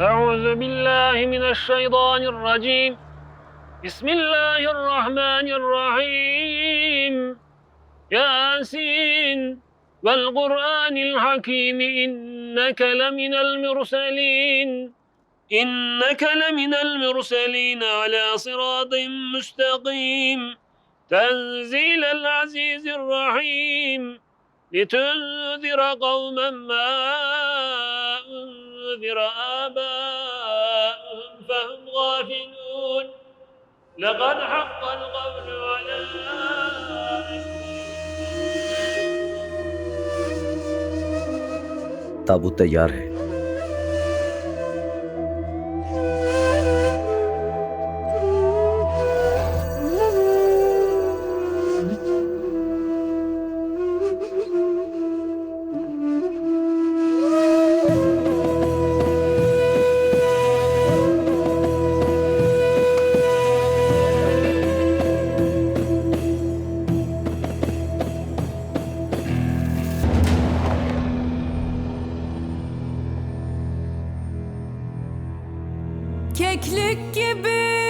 أعوذ بالله من الشيطان الرجيم. بسم الله الرحمن الرحيم. ياسين والقرآن الحكيم إنك لمن المرسلين على صراط مستقيم. تنزيل العزيز الرحيم. لتنذر قوما ما أنذر آباؤهم فهم غافلون. لقد حق القول على ताबूत तैयार है। Keklik gibi